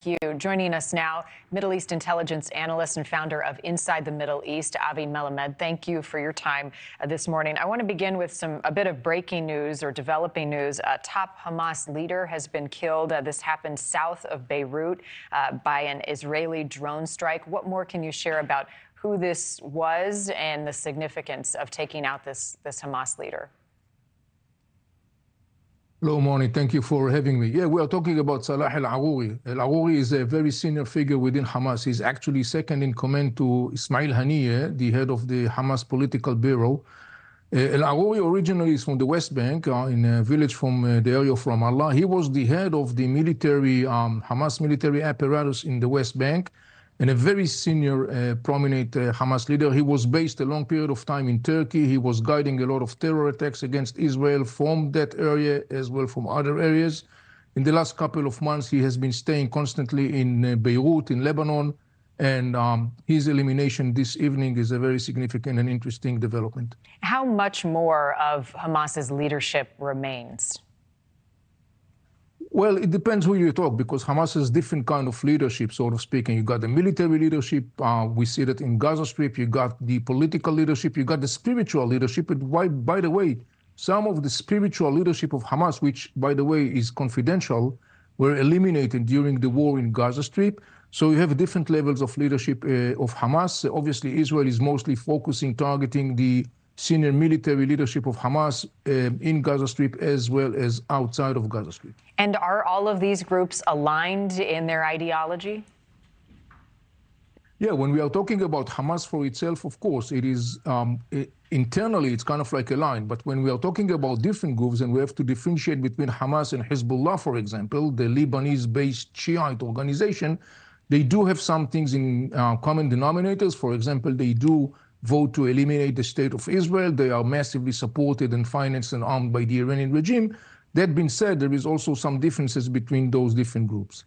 Thank you. Joining us now, Middle East Intelligence Analyst and founder of Inside the Middle East, Avi Melamed. Thank you for your time this morning. I want to begin with a bit of breaking news or developing news. A top Hamas leader has been killed. This happened south of Beirut by an Israeli drone strike. What more can you share about who this was and the significance of taking out this Hamas leader? Hello, Moni. Thank you for having me. Yeah, we are talking about Saleh al-Arouri. Al-Arouri is a very senior figure within Hamas. He's actually second in command to Ismail Haniyeh, the head of the Hamas political bureau. Al-Arouri originally is from the West Bank, in a village from the area of Ramallah. He was the head of the military, Hamas military apparatus in the West Bank, and a very senior, prominent Hamas leader. He was based a long period of time in Turkey. He was guiding a lot of terror attacks against Israel from that area as well from other areas. In the last couple of months, he has been staying constantly in Beirut, in Lebanon, and his elimination this evening is a very significant and interesting development. How much more of Hamas's leadership remains? Well, it depends who you talk, because Hamas has different kind of leadership, sort of speaking. You got the military leadership. We see that in Gaza Strip. You got the political leadership. You got the spiritual leadership. And by the way, some of the spiritual leadership of Hamas, which, by the way, is confidential, were eliminated during the war in Gaza Strip. So you have different levels of leadership of Hamas. Obviously, Israel is mostly focusing, targeting the senior military leadership of Hamas in Gaza Strip as well as outside of Gaza Strip. And are all of these groups aligned in their ideology? Yeah, when we are talking about Hamas for itself, of course, it is internally, it's kind of like a line. But when we are talking about different groups, and we have to differentiate between Hamas and Hezbollah, for example, the Lebanese-based Shiite organization, they do have some things in common denominators. For example, they do vote to eliminate the state of Israel. They are massively supported and financed and armed by the Iranian regime. That being said, there is also some differences between those different groups.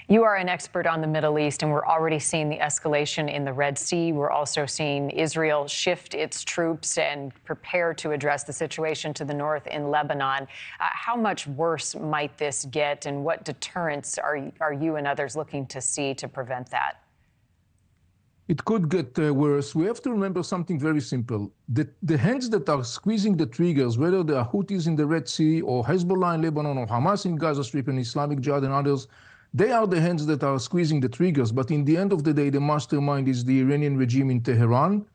You are an expert on the Middle East, and we're already seeing the escalation in the Red Sea. We're also seeing Israel shift its troops and prepare to address the situation to the north in Lebanon. How much worse might this get, and what deterrents are you and others looking to see to prevent that? It could get worse. We have to remember something very simple. The hands that are squeezing the triggers, whether they are Houthis in the Red Sea or Hezbollah in Lebanon or Hamas in Gaza Strip and Islamic Jihad and others, they are the hands that are squeezing the triggers. But in the end of the day, the mastermind is the Iranian regime in Tehran.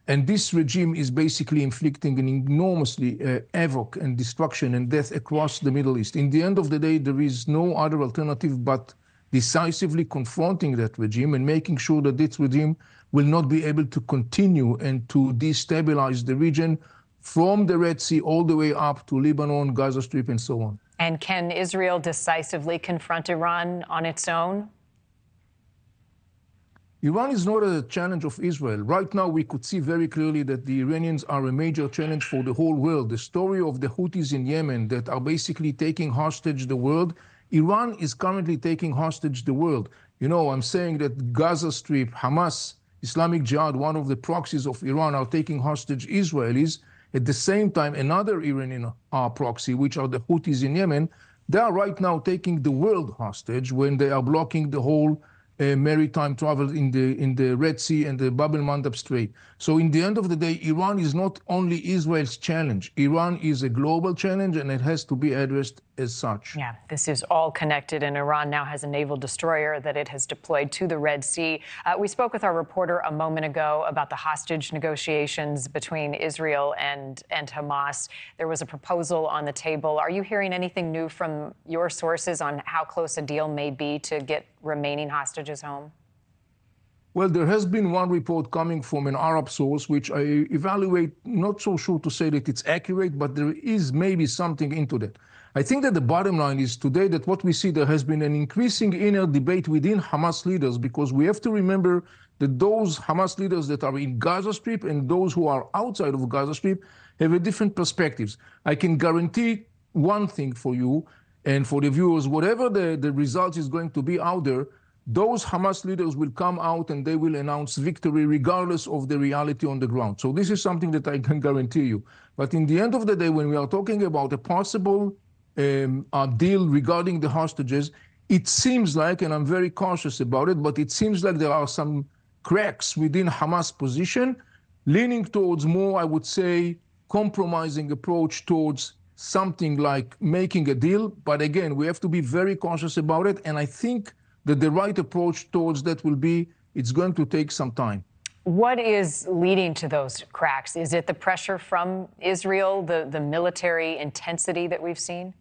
And this regime is basically inflicting an enormously havoc and destruction and death across the Middle East. In the end of the day, there is no other alternative but decisively confronting that regime and making sure that this regime will not be able to continue and to destabilize the region from the Red Sea all the way up to Lebanon, Gaza Strip, and so on. And can Israel decisively confront Iran on its own? Iran is not a challenge of Israel. Right now, we could see very clearly that the Iranians are a major challenge for the whole world. The story of the Houthis in Yemen that are basically taking hostage the world. Iran is currently taking hostage the world. You know, I'm saying that Gaza Strip, Hamas, Islamic Jihad, one of the proxies of Iran, are taking hostage Israelis. At the same time, another Iranian proxy, which are the Houthis in Yemen, they are right now taking the world hostage when they are blocking the whole maritime travel in the Red Sea and the Bab el-Mandab Strait. So in the end of the day, Iran is not only Israel's challenge. Iran is a global challenge, and it has to be addressed as such. Yeah, this is all connected, and Iran now has a naval destroyer that it has deployed to the Red Sea. We spoke with our reporter a moment ago about the hostage negotiations between Israel and Hamas. There was a proposal on the table. Are you hearing anything new from your sources on how close a deal may be to get remaining hostages home? Well, there has been one report coming from an Arab source, which I evaluate, not so sure to say that it's accurate, but there is maybe something into that. I think that the bottom line is today that what we see, there has been an increasing inner debate within Hamas leaders, because we have to remember that those Hamas leaders that are in Gaza Strip and those who are outside of Gaza Strip have a different perspectives. I can guarantee one thing for you and for the viewers: whatever the result is going to be out there, those Hamas leaders will come out and they will announce victory regardless of the reality on the ground. So this is something that I can guarantee you. But in the end of the day, when we are talking about a possible deal regarding the hostages, it seems like, and I'm very cautious about it, but it seems like there are some cracks within Hamas position, leaning towards more, I would say, compromising approach towards something like making a deal. But again, we have to be very cautious about it. And I think that the right approach towards that will be, it's going to take some time. What is leading to those cracks? Is it the pressure from Israel, the military intensity that we've seen?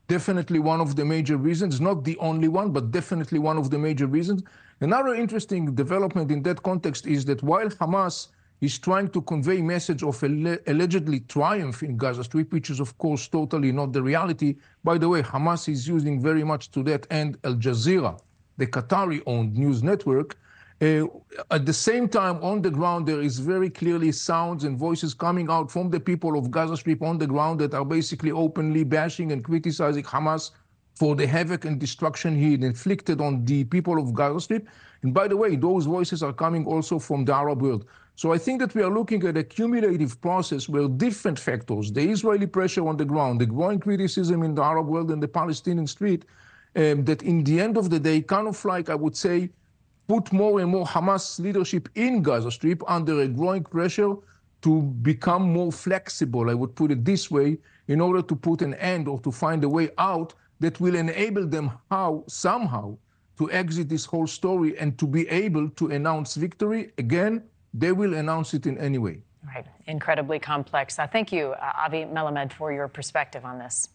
Definitely one of the major reasons, not the only one, but definitely one of the major reasons. Another interesting development in that context is that while Hamas is trying to convey a message of allegedly triumph in Gaza Strip, which is, of course, totally not the reality. By the way, Hamas is using very much to that end Al Jazeera, the Qatari-owned news network. At the same time, on the ground, there is very clearly sounds and voices coming out from the people of Gaza Strip on the ground that are basically openly bashing and criticizing Hamas for the havoc and destruction he inflicted on the people of Gaza Strip. And by the way, those voices are coming also from the Arab world. So I think that we are looking at a cumulative process where different factors, the Israeli pressure on the ground, the growing criticism in the Arab world and the Palestinian street, that in the end of the day, kind of like, I would say, put more and more Hamas leadership in Gaza Strip under a growing pressure to become more flexible, I would put it this way, in order to put an end or to find a way out that will enable them somehow to exit this whole story and to be able to announce victory. Again, they will announce it in any way. Right. Incredibly complex. Thank you, Avi Melamed, for your perspective on this.